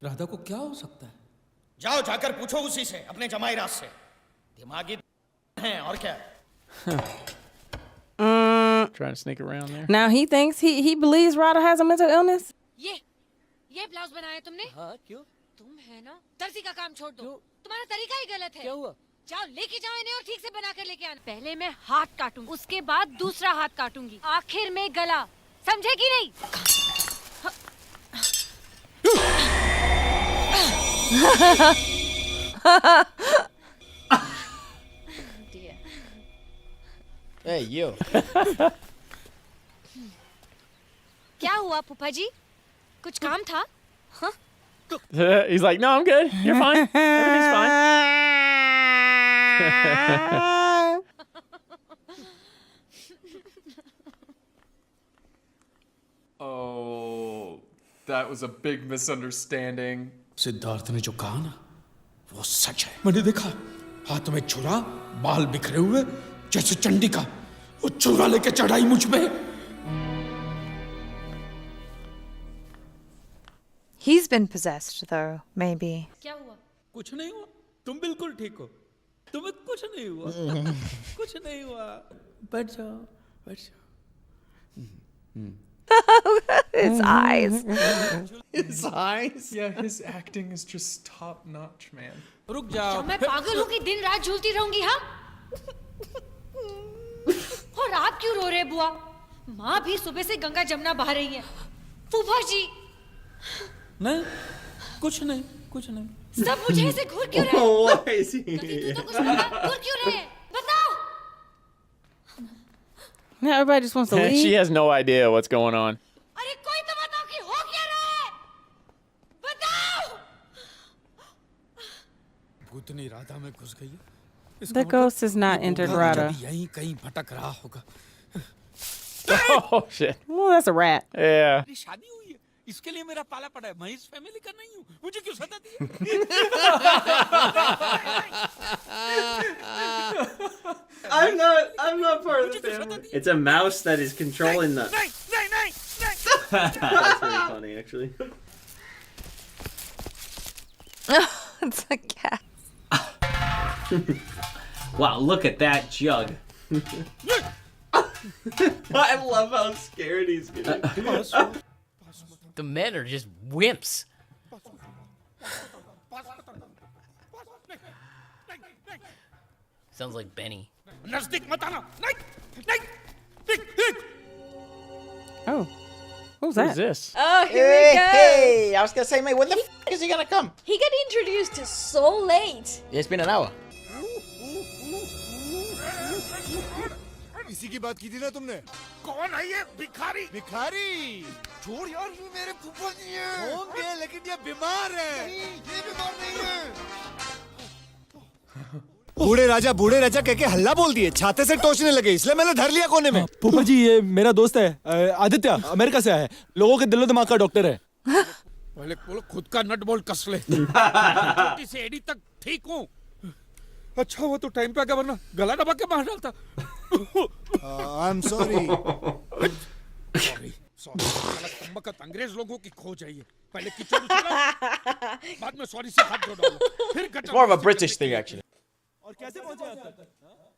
राधा को क्या हो सकता है? जाओ जाकर पूछो उसी से, अपने जमाई राज से। दिमागी हैं और क्या। Trying to sneak around there. Now he thinks he believes Radha has a mental illness. ये ब्लाउज बनाया तुमने? हाँ, क्यों? तुम है ना, दर्जी का काम छोड़ दो। तुम्हारा तरीका ही गलत है। क्या हुआ? जाओ लेके जाओ इन्हें और ठीक से बना कर लेके आना। पहले मैं हाथ काटूंगी, उसके बाद दूसरा हाथ काटूंगी, आखिर में गला। समझे कि नहीं? Hey, you. क्या हुआ फूफा जी? कुछ काम था? He's like, no, I'm good. You're fine. Everything's fine. Oh, that was a big misunderstanding. Siddharth ने जो कहा ना वो सच है। मैंने देखा हाथ में छुरा, बाल बिखरे हुए जैसे चंडिका। वो छुरा लेके चढ़ाई मुझ पे। He's been possessed, though, maybe. क्या हुआ? कुछ नहीं हुआ, तुम बिल्कुल ठीक हो। तुम्हें कुछ नहीं हुआ। कुछ नहीं हुआ। बैठ जाओ, बैठ जाओ। His eyes. His eyes? Yeah, his acting is just top notch, man. रुक जाओ। मैं पागल हूँ कि दिन रात झूलती रहूंगी? हाँ? और आप क्यों रो रहे बुआ? माँ भी सुबह से गंगा जमुना बहा रही है। फूफा जी नहीं, कुछ नहीं, कुछ नहीं। सब मुझे ऐसे घूर क्यों रहे? Why is he? तू तो कुछ बता, घूर क्यों रहे? बताओ। Now everybody just wants to leave. She has no idea what's going on. अरे कोई तो बताओ कि हो क्या रहा है? बताओ। भूतनी राधा में घुस गई है। The ghost has not entered Radha. यहीं कहीं भटक रहा होगा। Oh, shit. Well, that's a rat. Yeah. मेरी शादी हुई है, इसके लिए मेरा पाला पड़ा है। मैं इस फैमिली का नहीं हूँ, मुझे क्यों सता दी? I'm not part of the family. It's a mouse that is controlling the. नहीं, नहीं, नहीं, नहीं। That's very funny, actually. It's a cat. Wow, look at that jug. I love how scared he's getting. The men are just wimps. Sounds like Benny. नजदीक मत आना। नहीं, नहीं, देख, देख। Oh, what was Who's that? this? Oh, here we go. Hey, I was gonna say, mate, when the f is he gonna come? He got introduced so late. It's been an hour. इसी की बात की थी ना तुमने? कौन है ये भिखारी? भिखारी? छोड़ यार, ये मेरे फूफा जी हैं। होंगे, लेकिन ये बीमार है। नहीं, ये बीमार नहीं है। बूढ़े राजा कह के हल्ला बोल दिए, छाते से टोचने लगे, इसलिए मैंने धर लिया कोने में। फूफा जी, ये मेरा दोस्त है आदित्य, अमेरिका से आया है, लोगों के दिलो दिमाग का डॉक्टर है। पहले बोलो, खुद का नट बोल्ट कस ले। छोटी से एडी तक ठीक हूँ। अच्छा हुआ तो टाइम पे आ गया, वरना गला दबा के मार डालता। I am sorry. कमबख्त अंग्रेज लोगों की खोज है ये। पहले कीचड़ उछाला, बाद में सॉरी से हाथ धो डालो, फिर gutter. More of a British thing, actually. और कैसे पहुंचे आप तक?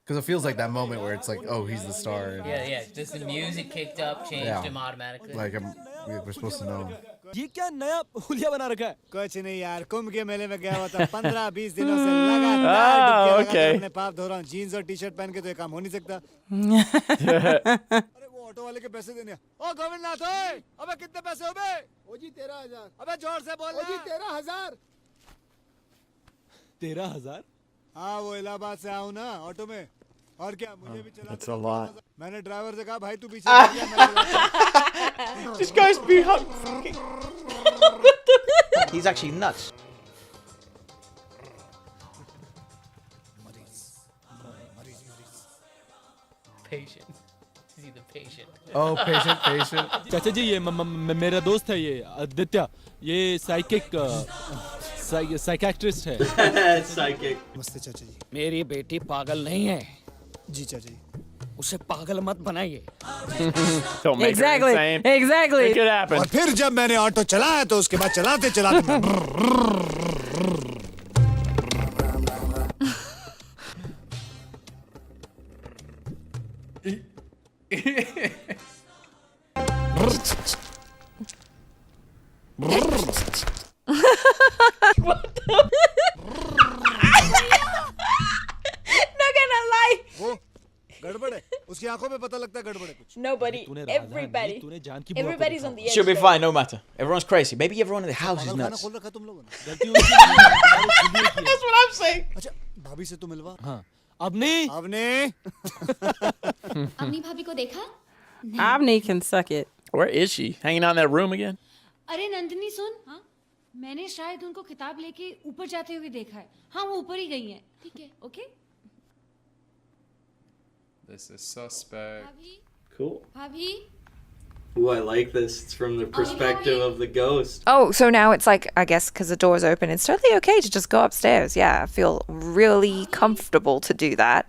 Because it feels like that moment where it's like, oh, he's the star. And Yeah. Just the music kicked up, changed him automatically. like we're supposed to know. ये क्या नया हुलिया बना रखा है? कुछ नहीं यार, कुंभ के मेले में गया हुआ था। 15-20 दिनों से लगातार डुबकियां अपने पाप धो रहा हूँ। जीन्स और टी-शर्ट पहन के तो ये काम हो नहीं सकता। अरे वो ऑटो वाले के पैसे देने। ओ गोविंदनाथ, अबे कितने पैसे हो बे? ओ जी 13,000। अबे जोर से बोल। ओ जी 13,000। 13,000? हाँ, वो इलाहाबाद से आऊँ ना ऑटो में। और क्या, मुझे भी चला। That's a lot. मैंने ड्राइवर से कहा, भाई तू पीछे बैठ जा, मैं चलाता हूँ। This guy's behind. He's actually nuts. Patient. Is he the patient? Oh, patient. चाचा जी, ये मेरा दोस्त है, ये आदित्य, ये साइकियाट्रिस्ट है। Psychic. नमस्ते चाचा जी। मेरी बेटी पागल नहीं है। जी चाचा जी। उसे पागल मत बनाइए। Don't make Exactly. her insane. Exactly. It could happen. और फिर जब मैंने ऑटो चलाया तो उसके बाद चलाते चलाते Not gonna lie. वो गड़बड़ है, उसकी आंखों में पता लगता है गड़बड़ है कुछ। Nobody, everybody, everybody's on the edge. She'll be fine, no matter. Everyone's crazy. Maybe everyone in the house is खाना nuts. खोल रखा तुम लोगों ने। That's what I'm saying. अच्छा, भाभी से तो मिलवा। हाँ अवनी अवनी अम्मी भाभी को देखा? Avni can suck it. Where is she? Hanging out in that room again? अरे नंदिनी सुन, हाँ मैंने शायद उनको किताब लेके ऊपर जाते हुए देखा है। हाँ वो ऊपर ही गई हैं। ठीक है, ओके? This is suspect. भाभी, Cool. भाभी, Ooh, I like this. It's from the perspective of the ghost. Oh, so now it's like, I guess, because the door's open, it's totally okay to just go upstairs. Yeah, I feel really comfortable to do that.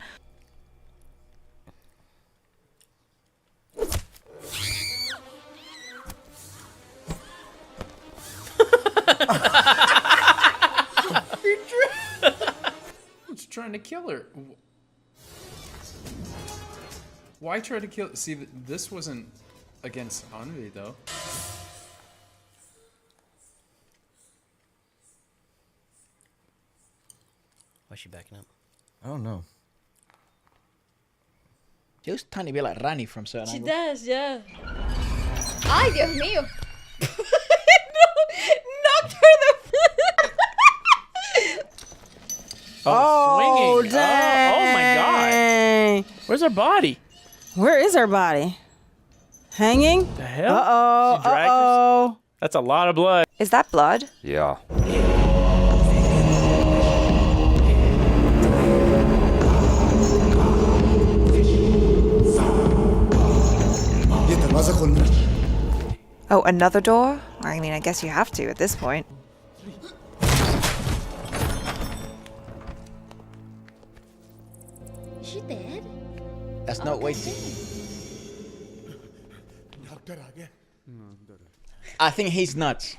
Who's trying to kill her? Why try to kill? See, this wasn't against Anvi though. Why's she backing up? I don't know. She looks a tiny bit like Rani from certain She angles. does, yeah. Ay, Dios mío. No, knocked her the. Oh, swinging. dang. Oh my God. Where's her body? Where is her body? Hanging? The hell? Uh-oh. She dragged Uh-oh. That's a lot of blood. Is that blood? Yeah. ये दरवाजा खोलना। Oh, another door? I mean, I guess you have to at this point. Is she dead? That's not waiting. Doctor आ गया। I think he's nuts.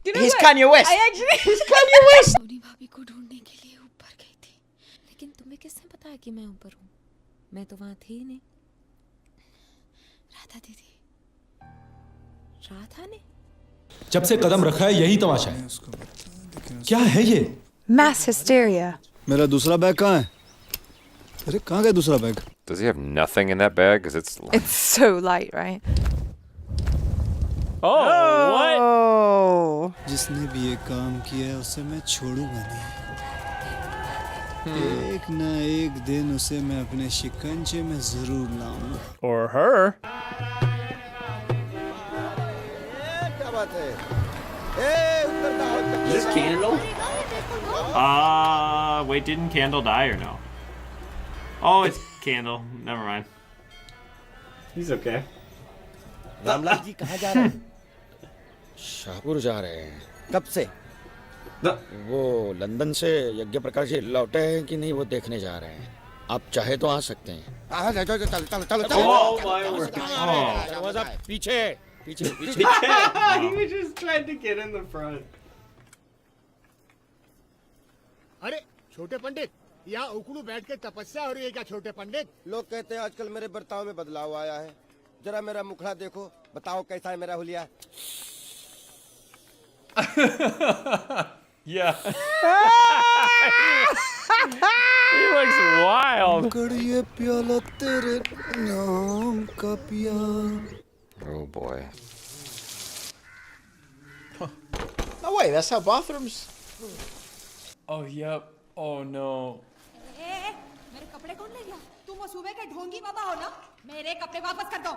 He's Kanye West. He's Kanye West. Soni भाभी को ढूंढने के लिए ऊपर गई थी, लेकिन तुम्हें किसने बताया कि मैं ऊपर हूँ? मैं तो वहाँ थी ही नहीं। राधा दीदी, राधा ने? जब से कदम रखा है यही तमाशा है। क्या है ये? Mass hysteria. मेरा दूसरा बैग कहाँ है? अरे कहाँ गया दूसरा bag? Does he have nothing in that bag? Because it's. It's so light, right? Oh, what? Oh. जिसने भी ये काम किया है उसे मैं छोड़ूंगा नहीं। एक ना एक दिन उसे मैं अपने शिकंजे में जरूर लाऊंगा। Or her. क्या बात है? Is this Candle? Wait, didn't Candle die or no? Oh, it's Candle. Never mind. He's okay. जी कहाँ जा रहे हैं? शाहपुर जा रहे हैं। कब से? वो लंदन से यज्ञ प्रकाश जी लौटे हैं कि नहीं वो देखने जा रहे हैं। आप चाहे तो आ सकते हैं। चलो Oh my word. दरवाजा पीछे पीछे पीछे। He was just trying to get in the front. अरे छोटे पंडित, यहाँ उकड़ू बैठ के तपस्या हो रही है क्या छोटे पंडित? लोग कहते हैं आजकल मेरे बर्ताव में बदलाव आया है। जरा मेरा मुखड़ा देखो, बताओ कैसा है मेरा हुलिया? Yeah. He looks wild. कड़िए प्याला तेरे नाम का पिया। Oh boy. No way, that's how bathrooms. Oh, yep. Oh no. मेरे कपड़े कौन ले गया? तुम वो सुबह के ढोंगी बाबा हो ना? मेरे कपड़े वापस कर दो।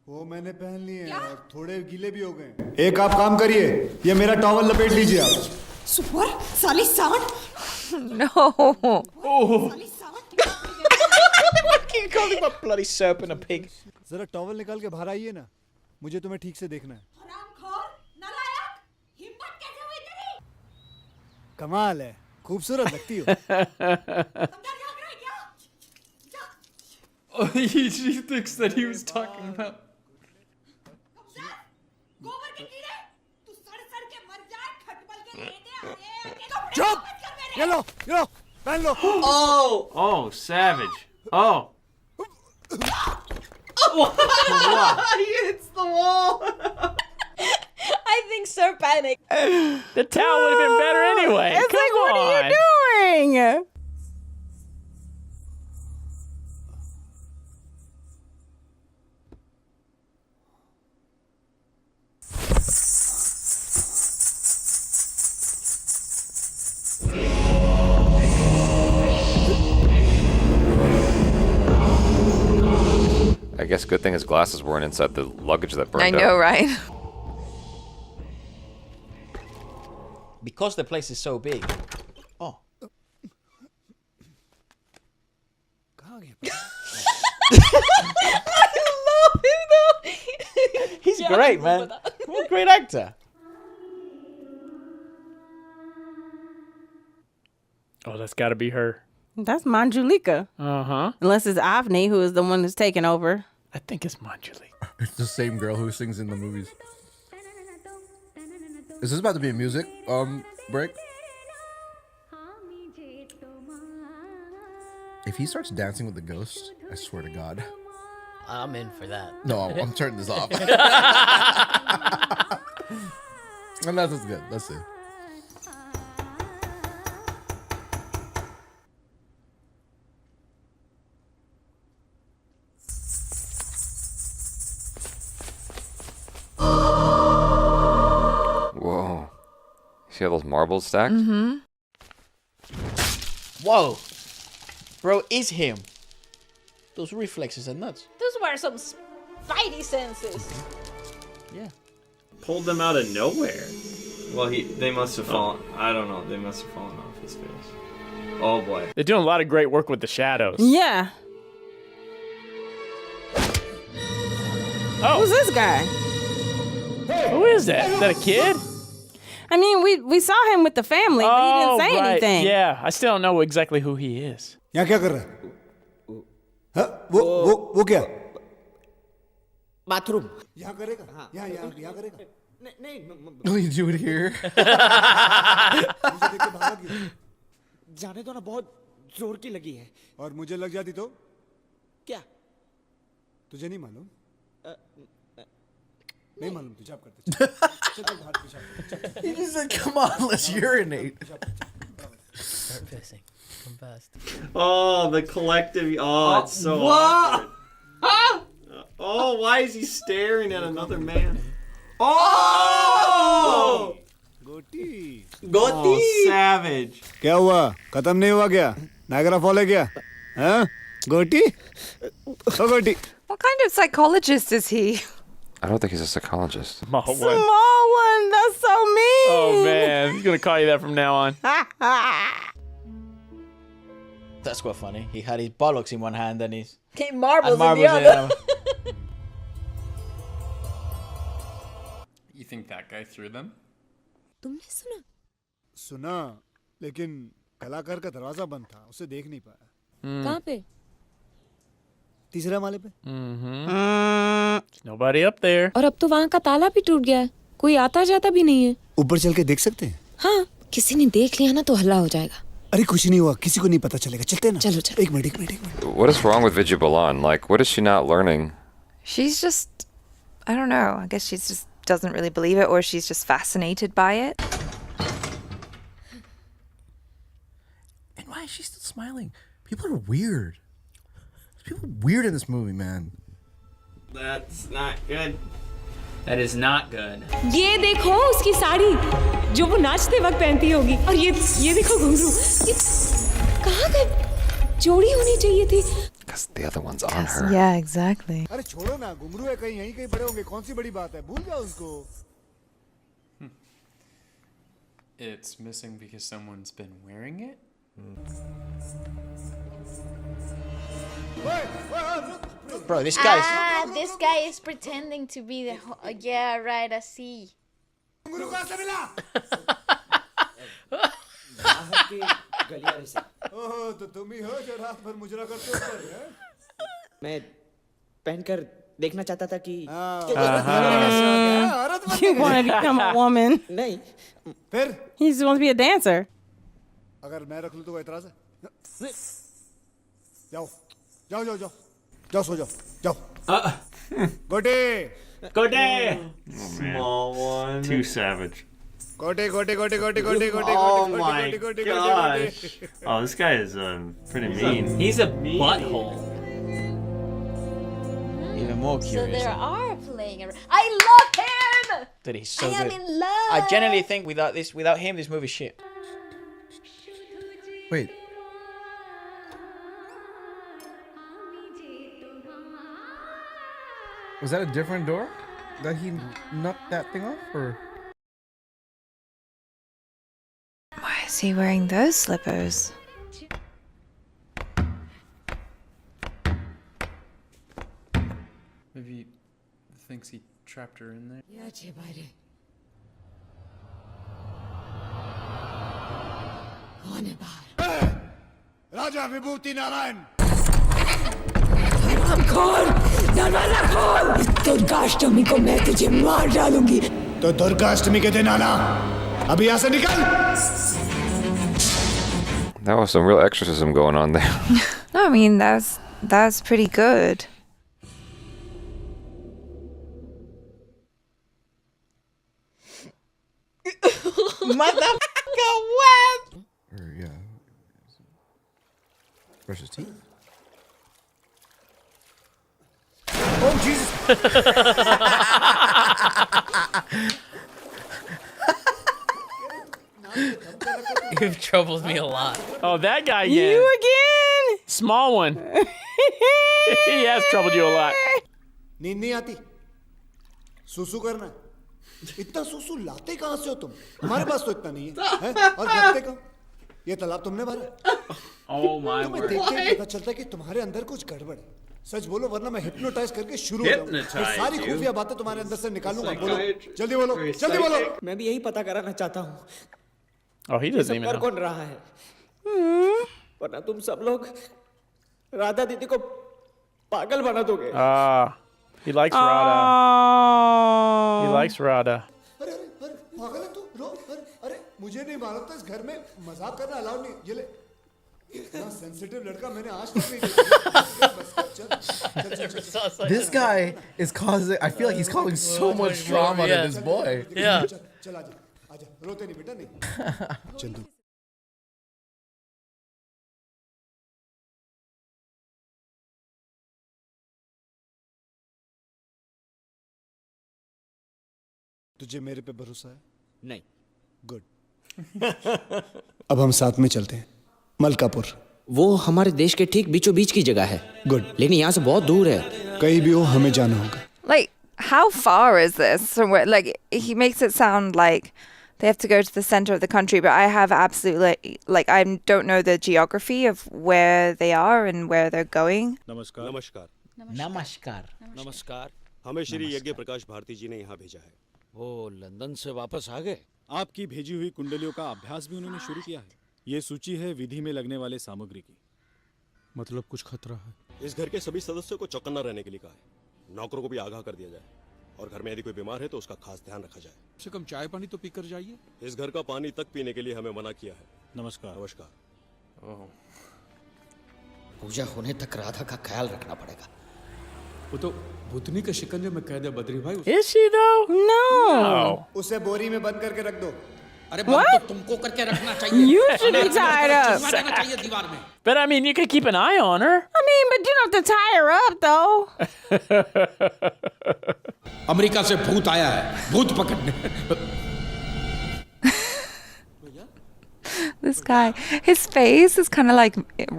वो मैंने पहन लिए हैं और थोड़े गीले भी हो गए। एक आप काम करिए, ये मेरा टॉवल लपेट लीजिए आप। सुपर साली सांड। No. साली सांड। You called him a bloody serpent, a pig. जरा टॉवल निकाल के बाहर आइए ना, मुझे तुम्हें ठीक से देखना है। हरामखोर, नालायक। कमाल है, खूबसूरत लगती हो। Oh, she thinks that he was talking about. चुप! ये लो, पहन लो। Oh, savage. Oh. What? He hits the wall. I think Sir panicked. The towel would have been better anyway. It's Come like, what on. are you doing? I guess good thing his glasses weren't inside the luggage that burned I up. know, right? Because the place is so big. Oh. I love him though. He's great, man. What a great actor. Oh, that's got to be her. That's Manjulika. Uh-huh. Unless it's Avni, who is the one who's taking over. I think it's Manjuli. It's the same girl who sings in the movies. Is this about to be a music break? If he starts dancing with the ghost, I swear to God. I'm in for that. No, I'm turning this off. And that's good. Let's see. Whoa. See all those marbles stacked? Mm-hmm. Whoa. Bro, is him. Those reflexes are nuts. Those were some spidey senses. Yeah. Pulled them out of nowhere. Well, they must have fallen. I don't know. They must have fallen off his face. Oh boy. They're doing a lot of great work with the shadows. Yeah. Oh. Who's this guy? Who is that? Is that a kid? I mean, we saw him with the family, but he didn't say right. anything. Yeah, I still don't know exactly who he is. यहाँ क्या कर रहा है? हाँ? वो क्या? Bathroom. यहाँ करेगा? यहाँ करेगा? Oh, you do it here? मुझे देख के भागा क्यों? जाने दो ना, बहुत जोर की लगी है. और मुझे लग जाती तो? क्या? तुझे नहीं मालूम? नहीं मालूम तुझे आप करते. चल बाहर पेशाब. He just said, come on, let's urinate. Start pissing. Come fast. Oh, the collective. Oh, it's so awkward. Oh, why is he staring at another man? Oh! गोटी. Oh, savage. क्या हुआ? खत्म नहीं हुआ क्या? नायगरा फॉल है क्या? हाँ? गोटी? ओ गोटी. What kind of psychologist is he? I don't think he's a psychologist. Small one. Small one. That's so mean. Oh, man. He's going to call you that from now on. That's quite funny. He had his bollocks in one hand and his Marbles, marbles in the other. You think that guy threw them? तुमने सुना? सुना, लेकिन कलाकार का दरवाजा बंद था, उसे देख नहीं पाया. कहाँ पे? तीसरे माले पे. There's nobody up there. और अब तो वहाँ का ताला भी टूट गया है. कोई आता जाता भी नहीं है. ऊपर चल के देख सकते हैं? हाँ, किसी ने देख लिया ना तो हल्ला हो जाएगा. अरे कुछ नहीं हुआ, किसी को नहीं पता चलेगा. चलते हैं ना. चलो चलो. What is wrong with Vijay Balan? Like, what is she not learning? She's just, I don't know. I guess she's just doesn't really believe it, or she's just fascinated by it. And why is she still smiling? People are weird. There's people weird in this movie, man. That's not good. That is not good. ये देखो उसकी साड़ी जो वो नाचते वक्त पहनती होगी. और ये देखो घुंघरू. ये कहाँ गए? जोड़ी होनी चाहिए थी. Because the other one's on her. Yeah, exactly. अरे छोड़ो ना, घुंघरू है कहीं, यहीं कहीं पड़े होंगे. कौन सी बड़ी बात है? भूल जाओ उसको. It's missing because someone's been wearing it? Bro, this guy's... this guy is pretending to be the. Yeah, right. I see. आपकी गलियारे से। ओह तो तुम ही हो जो रात भर मुजरा करते हो ऊपर, हैं? मैं पहनकर देखना चाहता था कि He wanted to become a woman. नहीं फिर He just wants to be a dancer. अगर मैं रख लूं तो वो एतराज है? जाओ जाओ जाओ जाओ जाओ सो जाओ जाओ। गोटे गोटे small one too savage. गोटे गोटे गोटे गोटे गोटे गोटे Oh गोटे my गोटे गोटे gosh. Oh, this guy is pretty mean. He's a butthole. Even more So curious. there are playing around. I love him. Dude, he's so I am good. in love. I genuinely think without him, this movie's shit. Wait. Was that a different door that he knocked that thing off, or? Why is he wearing those slippers? Maybe he thinks he trapped her in there. राजा विभूति नारायण दुर्गाष्टमी को मैं तुझे मार डालूंगी। तो दुर्गाष्टमी के दिन आना। अभी यहाँ से निकल। That was some real exorcism going on there. No, I mean that's pretty good. Motherfucker, what? Or yeah. Brush his teeth. Oh Jesus! You've troubled me a lot. Oh, that guy again. You again? Small one. He has troubled you a lot. नींद नहीं आती? सुसु करना है? इतना सुसु लाते कहाँ से हो तुम? हमारे पास तो इतना नहीं है, हैं? और करते कहाँ? ये तालाब तुमने भरा? Oh my तुम्हें word. देख के पता चलता है कि तुम्हारे अंदर कुछ गड़बड़ है। सच बोलो वरना मैं हिप्नोटाइज करके शुरू हो जाऊंगा। ये सारी खुफिया बातें तुम्हारे अंदर से निकालूंगा। बोलो, जल्दी बोलो, जल्दी बोलो। मैं भी यही पता कराना चाहता हूँ। Oh, he ये doesn't सब even कर know. कौन रहा है? वरना तुम सब लोग राधा दीदी को पागल बना दोगे। He likes Radha. He likes Radha. अरे अरे अरे पागल है तू? रो अरे अरे मुझे नहीं मालूम था इस घर में मजाक करना अलाउ नहीं। ये ले इतना सेंसिटिव लड़का मैंने आज तक नहीं देखा। बस चल चल चल। This guy is causing. I feel like he's causing so much drama to this boy. Yeah. चल आजा आजा रोते नहीं बेटा नहीं। चंदू तुझे मेरे पे भरोसा है? नहीं। गुड। अब हम साथ में चलते हैं मलकापुर। वो हमारे देश के ठीक बीचों बीच की जगह है। गुड। लेकिन यहाँ से बहुत दूर है। कहीं भी हो हमें जाना होगा। Like, how far is this from where? Like, he makes it sound like they have to go to the center of the country, but I have absolutely, like, I don't know the geography of where they are and where they're going. नमस्कार नमस्कार Namaskar. नमस्कार हमें श्री यज्ञ प्रकाश भारती जी ने यहाँ भेजा है। वो लंदन से वापस आ गए? आपकी भेजी हुई कुंडलियों का अभ्यास भी उन्होंने शुरू किया है। ये सूची है विधि में लगने वाले सामग्री की। मतलब कुछ खतरा है? इस घर के सभी सदस्यों को चौकन्ना रहने के लिए कहा है। नौकरों को भी आगाह कर दिया जाए और घर में यदि कोई बीमार है तो उसका खास ध्यान रखा जाए। कम से कम चाय पानी तो पीकर जाइए। इस घर का पानी तक पीने के लिए हमें मना किया है। नमस्कार। नमस्कार। पूजा होने तक राधा का ख्याल रखना पड़ेगा। वो तो भूतनी के शिकंजे में कैद है बद्री भाई। Is she though? No. उसे बोरी में बंद करके रख दो। अरे बंद तो तुमको करके रखना चाहिए। You should be tied up. चिपका देना चाहिए दीवार में। But I mean, you could keep an eye on her. I mean, but you don't have to tie her up, though. America से भूत आया है, भूत पकड़ने। This guy, his face is kind of like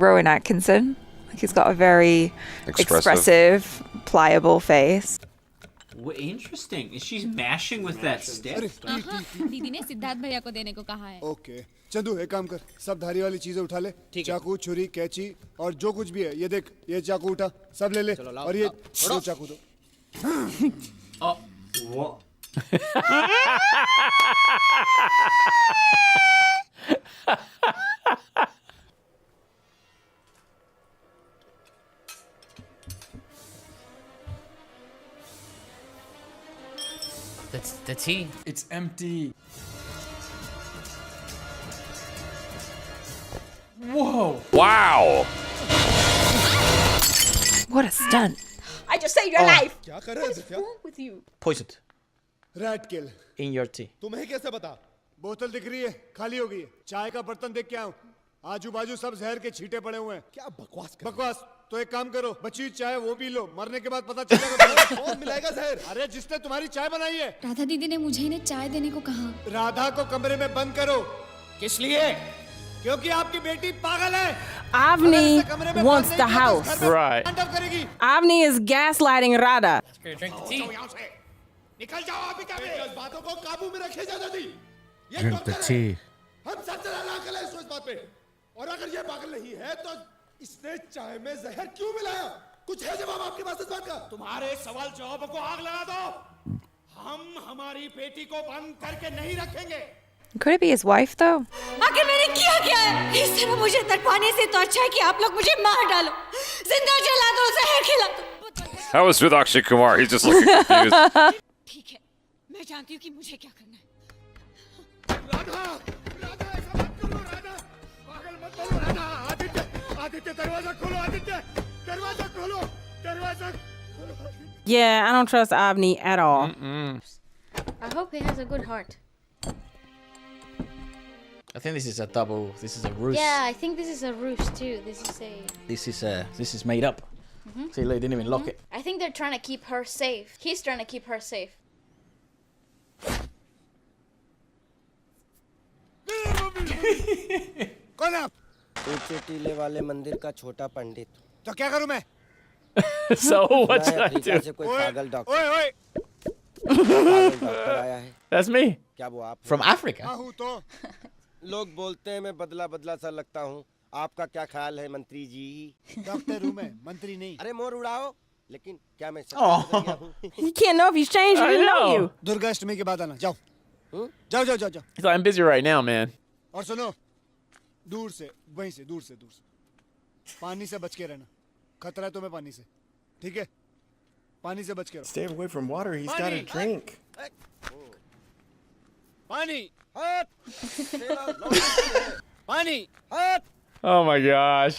Rowan Atkinson. Like, he's got a very expressive pliable face. What interesting. Is she mashing with that stick? दीदी ने सिद्धार्थ भैया को देने को कहा है। ओके चंदू एक काम कर सब धारी वाली चीजें उठा ले। चाकू छुरी कैंची और जो कुछ भी है ये देख ये चाकू उठा सब ले ले और ये दो चाकू दो। The tea. It's empty. Whoa. Wow. What a stunt. I just saved your life. क्या कर रहे हैं What's wrong with you? Poisoned rat kill in your tea. तुम्हें कैसे पता बोतल दिख रही है खाली हो गई है चाय का बर्तन देख के आऊं आजू बाजू सब जहर के छींटे पड़े हुए हैं क्या बकवास बकवास तो एक काम करो बची हुई चाय वो पी लो मरने के बाद पता चलेगा कौन मिलाएगा जहर अरे जिसने तुम्हारी चाय बनाई है राधा दीदी ने मुझे इन्हें चाय देने को कहा। राधा को कमरे में बंद करो किस लिए क्योंकि आपकी बेटी पागल है Avni wants the house. Right. करेगी Avni is gaslighting Radha. Drink the tea. निकल जाओ आप ही का बातों को काबू में रखे जा दादी Drink the tea. हम सबसे ज्यादा अकल है इस बात पे और अगर ये पागल नहीं है तो इसने चाय में जहर क्यों मिलाया कुछ है जवाब आपके पास इस बात का तुम्हारे सवाल जवाबों को आग लगा दो हम हमारी बेटी को बंद करके नहीं रखेंगे Could it be his wife though? आखिर मैंने किया क्या है इस तरह मुझे तड़पाने से तो अच्छा है कि आप लोग मुझे मार डालो जिंदा जला दो जहर खिला दो That was with Akshay Kumar. He's just looking confused. ठीक है मैं जानती हूँ कि मुझे क्या करना है राधा राधा ऐसा मत करो राधा पागल मत बनो राधा आदित्य आदित्य दरवाजा खोलो आदित्य दरवाजा खोलो दरवाजा Yeah, I don't trust Avni at all. I hope he has a good heart. I think this is a double. This is a ruse. Yeah, I think this is a ruse too. This is made up. See, look, they didn't even lock it. I think they're trying to keep her safe. He's trying to keep her safe. कौन आप ऊंचे टीले वाले मंदिर का छोटा पंडित तो क्या करूं मैं So what should I Africa do? से कोई पागल डॉक्टर ओए ओए पागल डॉक्टर आया है That's me. क्या वो आप From Africa? हाँ हूँ तो लोग बोलते हैं मैं बदला बदला सा लगता हूँ आपका क्या ख्याल है मंत्री जी डॉक्टर हूँ मैं मंत्री नहीं अरे मोर उड़ाओ लेकिन क्या मैं Oh. बदल गया हूँ He can't know if he's changed. He I didn't know know. you. Durga Ashtami के बाद आना जाओ जाओ जाओ जाओ जाओ He's like, I'm busy right now, man. और सुनो दूर से वहीं से दूर से पानी से बच के रहना खतरा है तुम्हें पानी से ठीक है पानी से बच के रहो Stay away from water. He's got a drink. पानी पानी Oh my gosh.